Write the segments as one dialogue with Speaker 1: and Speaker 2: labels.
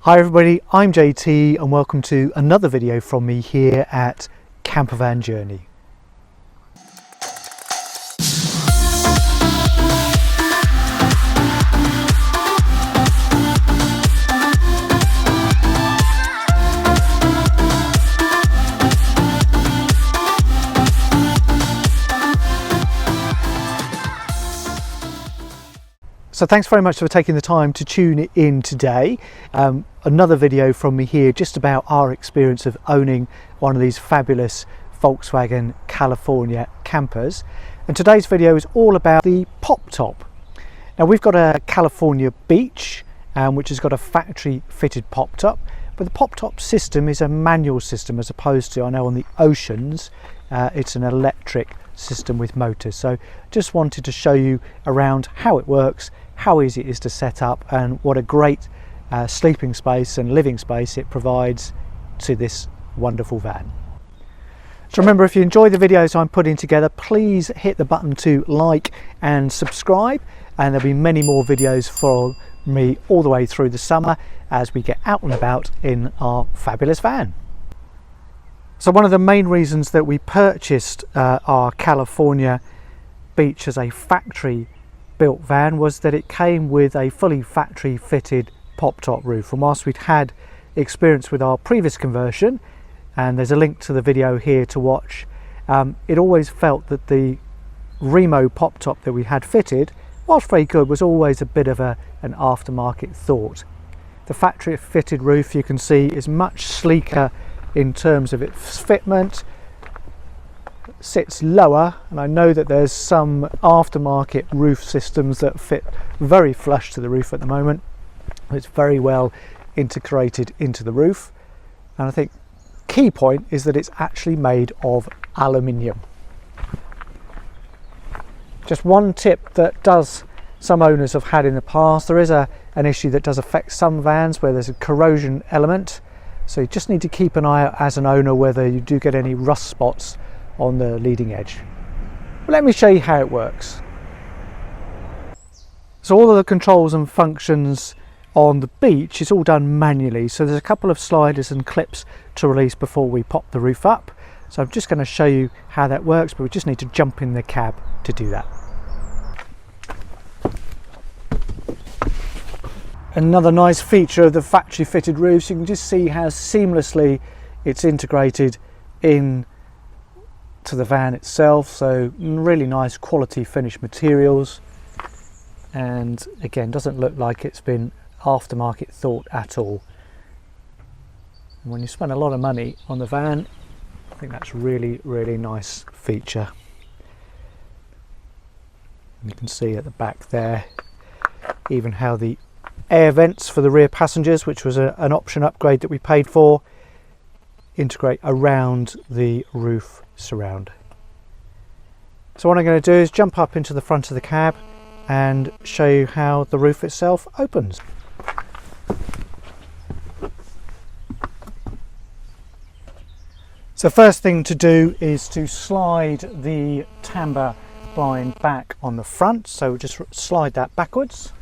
Speaker 1: Hi everybody, I'm JT and welcome to another video from me here at Campervan Journey. So thanks very much for taking the time to tune in today. Another video from me here just about our experience of owning one of these fabulous Volkswagen California campers. And today's video is all about the pop top. Now we've got a California beach which has got a factory fitted pop top, but the pop top system is a manual system as opposed to, I know on the oceans, it's an electric system with motors. So just wanted to show you around how it works, how easy it is to set up, and what a great sleeping space and living space it provides to this wonderful van. So remember, if you enjoy the videos I'm putting together, please hit the button to like and subscribe, and there'll be many more videos from me all the way through the summer as we get out and about in our fabulous van. So one of the main reasons that we purchased our California beach as a factory built van was that it came with a fully factory fitted pop top roof. And whilst we'd had experience with our previous conversion, and there's a link to the video here to watch, it always felt that the Remo pop top that we had fitted, whilst very good, was always a bit of an aftermarket thought. The factory fitted roof, you can see, is much sleeker in terms of its fitment, sits lower, and I know that there's some aftermarket roof systems that fit very flush to the roof at the moment. It's very well integrated into the roof, and I think key point is that it's actually made of aluminium. Just one tip that some owners have had in the past, there is an issue that does affect some vans where there's a corrosion element. So you just need to keep an eye out as an owner whether you do get any rust spots on the leading edge. But let me show you how it works. So all of the controls and functions on the beach is all done manually. So there's a couple of sliders and clips to release before we pop the roof up. So I'm just going to show you how that works, but we just need to jump in the cab to do that. Another nice feature of the factory fitted roofs, you can just see how seamlessly it's integrated in to the van itself. So really nice quality finished materials, and again doesn't look like it's been aftermarket thought at all. And when you spend a lot of money on the van, I think that's really nice feature. And you can see at the back there even how the air vents for the rear passengers, which was an option upgrade that we paid for, integrate around the roof surround. So what I'm going to do is jump up into the front of the cab and show you how the roof itself opens. So first thing to do is to slide the timber blind back on the front, so just slide that backwards.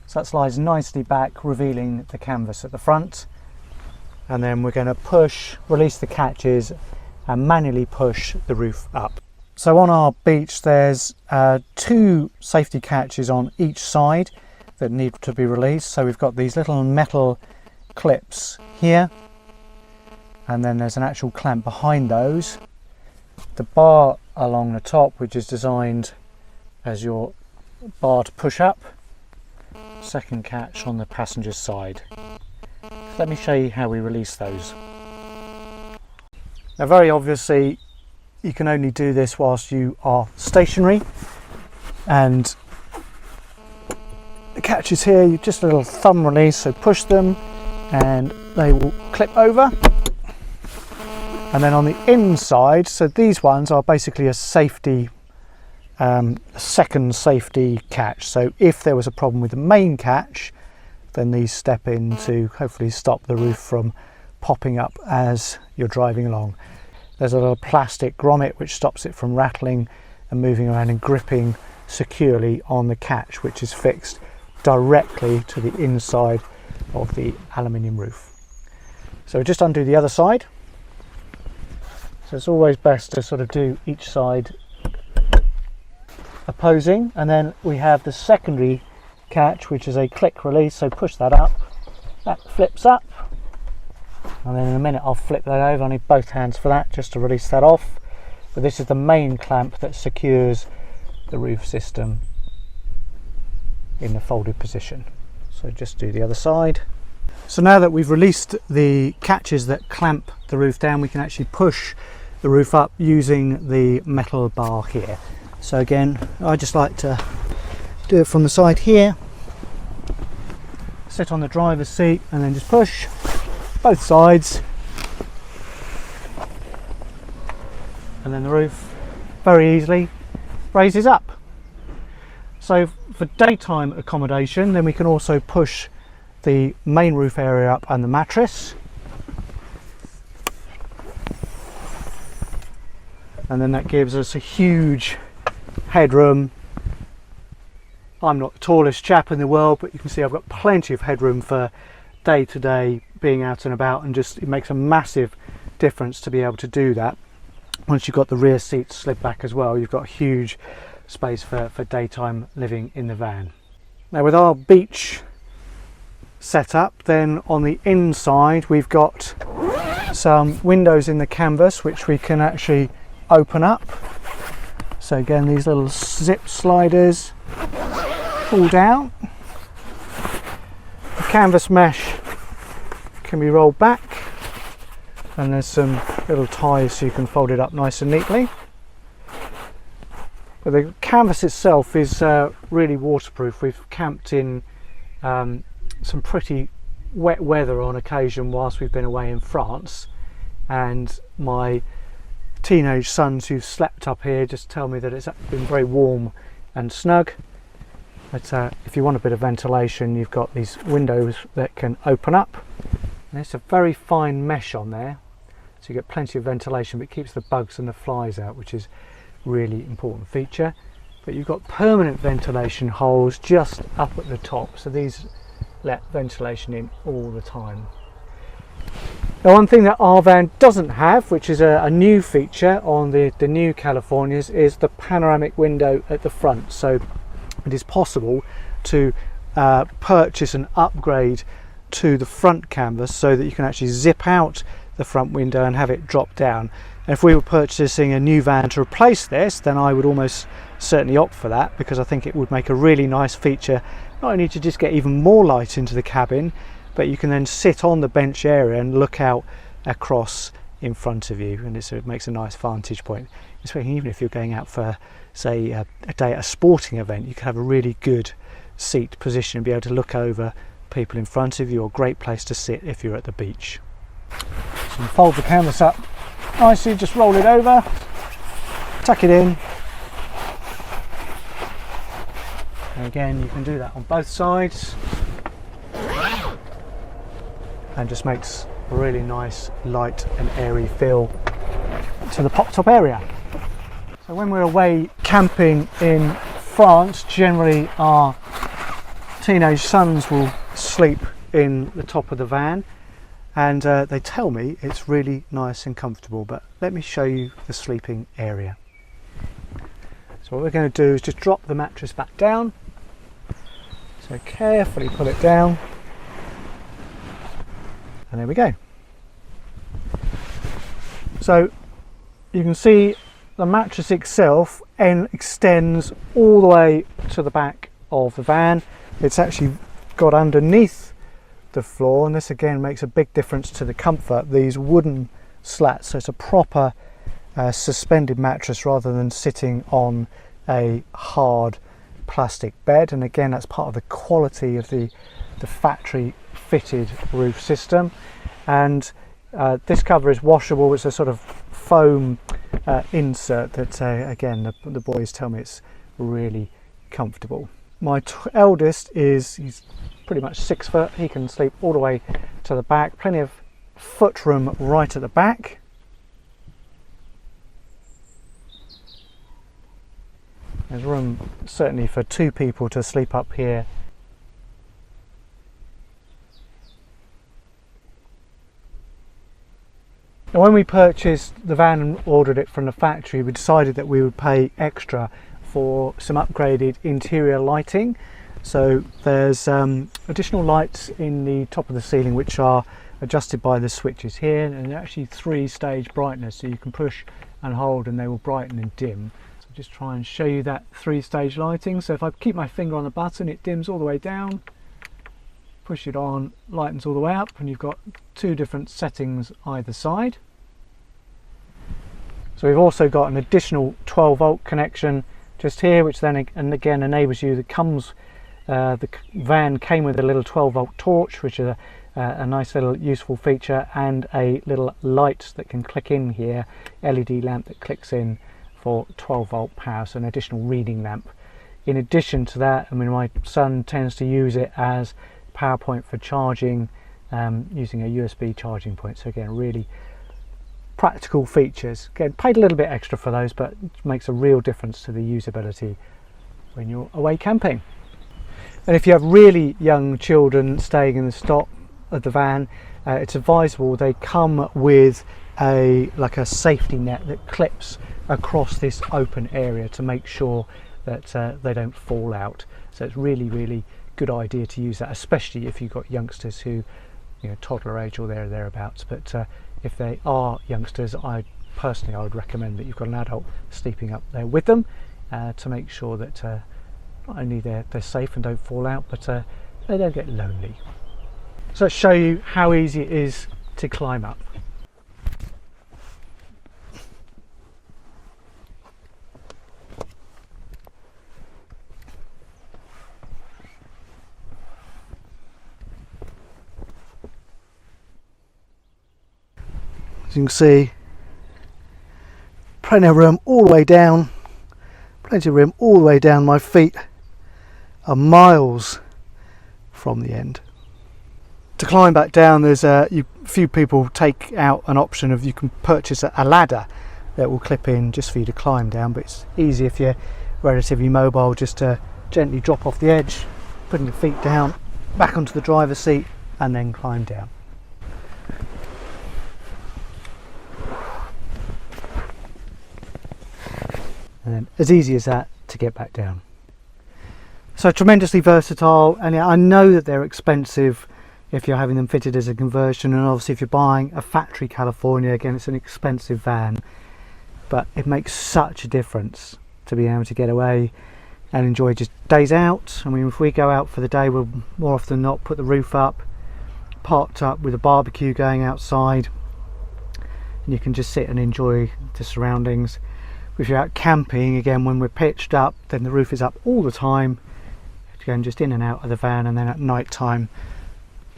Speaker 1: So that slides nicely back, revealing the canvas at the front, and then we're going to release the catches and manually push the roof up. So on our beach there's two safety catches on each side that need to be released. So we've got these little metal clips here, and then there's an actual clamp behind those. The bar along the top, which is designed as your bar to push up. Second catch on the passenger side. Let me show you how we release those. Now very obviously you can only do this whilst you are stationary, and the catches here, you just a little thumb release, so push them and they will clip over. And then on the inside, so these ones are basically a safety second safety catch. So if there was a problem with the main catch, then these step in to hopefully stop the roof from popping up as you're driving along. There's a little plastic grommet which stops it from rattling and moving around and gripping securely on the catch, which is fixed directly to the inside of the aluminium roof. So just undo the other side. So it's always best to sort of do each side opposing, and then we have the secondary catch, which is a click release. So push that up, that flips up, and then in a minute I'll flip that over. I need both hands for that just to release that off. But this is the main clamp that secures the roof system in the folded position. So just do the other side. So now that we've released the catches that clamp the roof down, we can actually push the roof up using the metal bar here. So again, I just like to do it from the side here, sit on the driver's seat and then just push both sides, and then the roof very easily raises up. So for daytime accommodation, then we can also push the main roof area up and the mattress, and then that gives us a huge headroom. I'm not the tallest chap in the world, but you can see I've got plenty of headroom for day to day being out and about, and just it makes a massive difference to be able to do that. Once you've got the rear seats slid back as well, you've got huge space for daytime living in the van. Now with our beach setup, then on the inside we've got some windows in the canvas which we can actually open up. So again, these little zip sliders pull down. The canvas mesh can be rolled back, and there's some little ties so you can fold it up nice and neatly. But the canvas itself is really waterproof. We've camped in some pretty wet weather on occasion whilst we've been away in France, and my teenage sons who've slept up here just tell me that it's been very warm and snug. But if you want a bit of ventilation, you've got these windows that can open up, and it's a very fine mesh on there, so you get plenty of ventilation, but it keeps the bugs and the flies out, which is really important feature. But you've got permanent ventilation holes just up at the top, so these let ventilation in all the time. Now, one thing that our van doesn't have, which is a new feature on the new Californias, is the panoramic window at the front. So it is possible to purchase an upgrade to the front canvas so that you can actually zip out the front window and have it drop down. And if we were purchasing a new van to replace this, then I would almost certainly opt for that, because I think it would make a really nice feature, not only to just get even more light into the cabin, but you can then sit on the bench area and look out across in front of you, and it makes a nice vantage point. Especially even if you're going out for, say, a day at a sporting event, you can have a really good seat position and be able to look over people in front of you, or a great place to sit if you're at the beach. So you fold the canvas up nicely, just roll it over, tuck it in, and again you can do that on both sides, and just makes a really nice light and airy feel to the pop top area. So when we're away camping in France, generally our teenage sons will sleep in the top of the van, and they tell me it's really nice and comfortable. But let me show you the sleeping area. So what we're going to do is just drop the mattress back down. So carefully pull it down, and there we go. So you can see the mattress itself extends all the way to the back of the van. It's actually got underneath the floor, and this again makes a big difference to the comfort. These wooden slats, so it's a proper suspended mattress rather than sitting on a hard plastic bed. And again, that's part of the quality of the factory fitted roof system. And this cover is washable. It's a sort of foam insert that again the boys tell me it's really comfortable. My eldest he's pretty much 6 foot. He can sleep all the way to the back. Plenty of foot room right at the back. There's room certainly for 2 people to sleep up here And when we purchased the van and ordered it from the factory, we decided that we would pay extra for some upgraded interior lighting. So there's additional lights in the top of the ceiling which are adjusted by the switches here, and they're actually 3-stage brightness, so you can push and hold and they will brighten and dim. So just try and show you that 3-stage lighting. So if I keep my finger on the button, it dims all the way down, push it on, lightens all the way up, and you've got 2 different settings either side. So we've also got an additional 12-volt connection just here, which then again enables you, that comes the van came with a little 12-volt torch, which is a nice little useful feature, and a little light that can click in here, LED lamp that clicks in for 12-volt power, so an additional reading lamp. In addition to that, I mean, my son tends to use it as power point for charging, using a USB charging point. So again, really practical features. Again, paid a little bit extra for those, but it makes a real difference to the usability when you're away camping. And if you have really young children staying in the stock of the van, it's advisable they come with like a safety net that clips across this open area to make sure that they don't fall out. So it's really good idea to use that, especially if you've got youngsters who, you know, toddler age or thereabouts. But if they are youngsters, I would recommend that you've got an adult sleeping up there with them to make sure that not only they're safe and don't fall out, but they don't get lonely. So let's show you how easy it is to climb up. As you can see, plenty of room all the way down, plenty of room all the way down. My feet are miles from the end. To climb back down, there's few people take out an option of, you can purchase a ladder that will clip in just for you to climb down, but it's easy if you're relatively mobile just to gently drop off the edge, putting your feet down, back onto the driver's seat, and then climb down. And then as easy as that to get back down. So tremendously versatile, and I know that they're expensive if you're having them fitted as a conversion, and obviously if you're buying a factory California, again, it's an expensive van, but it makes such a difference to be able to get away and enjoy just days out. I mean, if we go out for the day, we'll more often than not put the roof up, parked up with a barbecue going outside, and you can just sit and enjoy the surroundings. If you're out camping, again, when we're pitched up, then the roof is up all the time, again, just in and out of the van, and then at night time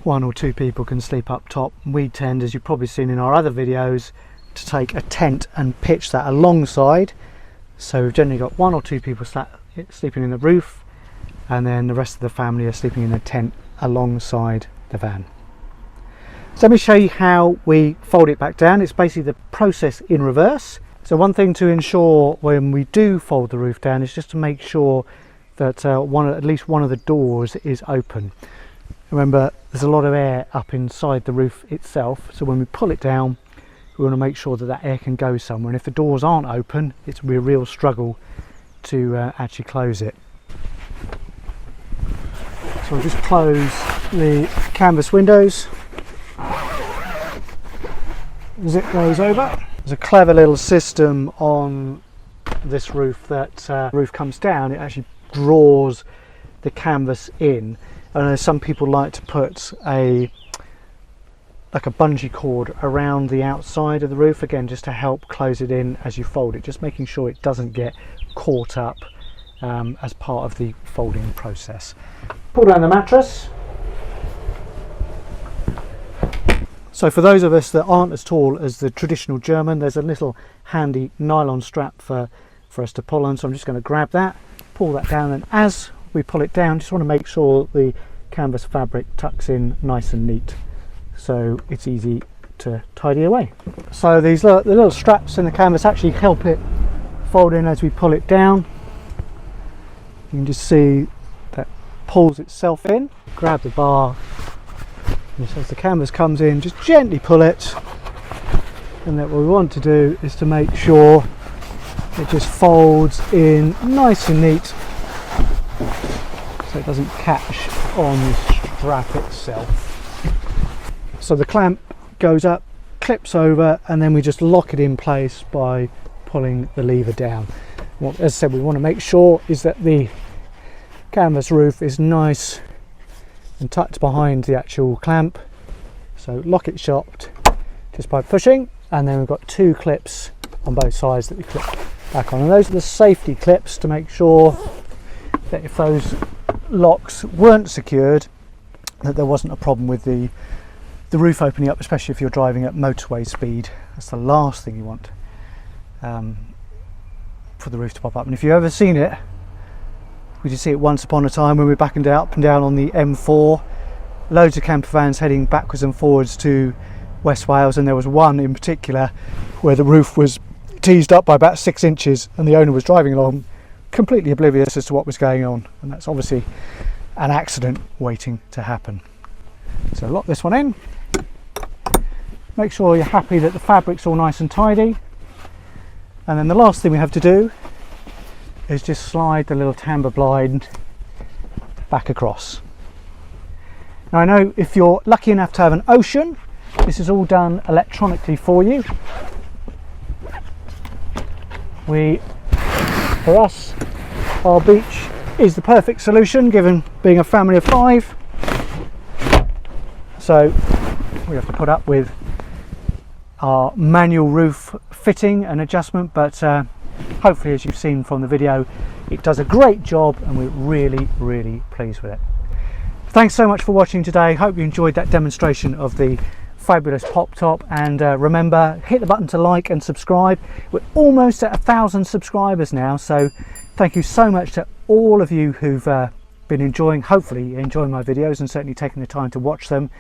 Speaker 1: 1 or 2 people can sleep up top. We tend, as you've probably seen in our other videos, to take a tent and pitch that alongside, so we've generally got 1 or 2 people sleeping in the roof, and then the rest of the family are sleeping in the tent alongside the van. So let me show you how we fold it back down. It's basically the process in reverse. So one thing to ensure when we do fold the roof down is just to make sure that at least one of the doors is open. Remember, there's a lot of air up inside the roof itself, so when we pull it down, we want to make sure that that air can go somewhere, and if the doors aren't open, it's a real struggle to actually close it. So I'll just close the canvas windows, zip those over. There's a clever little system on this roof that the roof comes down, it actually draws the canvas in. I know some people like to put like a bungee cord around the outside of the roof, again just to help close it in as you fold it, just making sure it doesn't get caught up as part of the folding process. Pull down the mattress. So for those of us that aren't as tall as the traditional German, there's a little handy nylon strap for us to pull on, so I'm just going to grab that, pull that down, and as we pull it down, just want to make sure the canvas fabric tucks in nice and neat, so it's easy to tidy away. So the little straps in the canvas actually help it fold in as we pull it down. You can just see that pulls itself in. Grab the bar, and as the canvas comes in, just gently pull it, And that what we want to do is to make sure it just folds in nice and neat so it doesn't catch on the strap itself. So the clamp goes up, clips over, and then we just lock it in place by pulling the lever down. Well, as I said, we want to make sure is that the canvas roof is nice and tucked behind the actual clamp. So lock it shut just by pushing, and then we've got two clips on both sides that we clip back on, and those are the safety clips to make sure that if those locks weren't secured, that there wasn't a problem with the roof opening up, especially if you're driving at motorway speed. That's the last thing you want, for the roof to pop up. And if you've ever seen it, we did see it once upon a time when we were backing up and down on the M4, loads of camper vans heading backwards and forwards to West Wales, and there was one in particular where the roof was teased up by about 6 inches and the owner was driving along completely oblivious as to what was going on, and that's obviously an accident waiting to happen. So lock this one in, make sure you're happy that the fabric's all nice and tidy, and then the last thing we have to do is just slide the little tambour blind back across. Now I know if you're lucky enough to have an Ocean, this is all done electronically for you. For us, our beach is the perfect solution given being a family of 5. So we have to put up with our manual roof fitting and adjustment, but hopefully, as you've seen from the video, it does a great job and we're really pleased with it. Thanks so much for watching today. Hope you enjoyed that demonstration of the fabulous pop top, and remember, hit the button to like and subscribe. We're almost at 1,000 subscribers now, so thank you so much to all of you who've been hopefully enjoying my videos and certainly taking the time to watch them.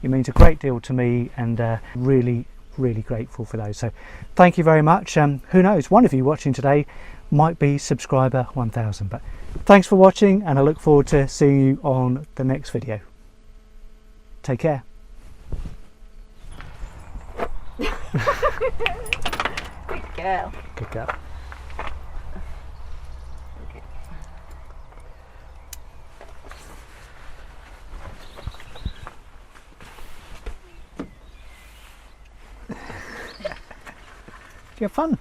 Speaker 1: It means a great deal to me, and really grateful for those. So thank you very much. Who knows, one of you watching today might be subscriber 1000. But thanks for watching, and I look forward to seeing you on the next video. Take care.
Speaker 2: Good girl.
Speaker 1: Good girl. Do you have fun?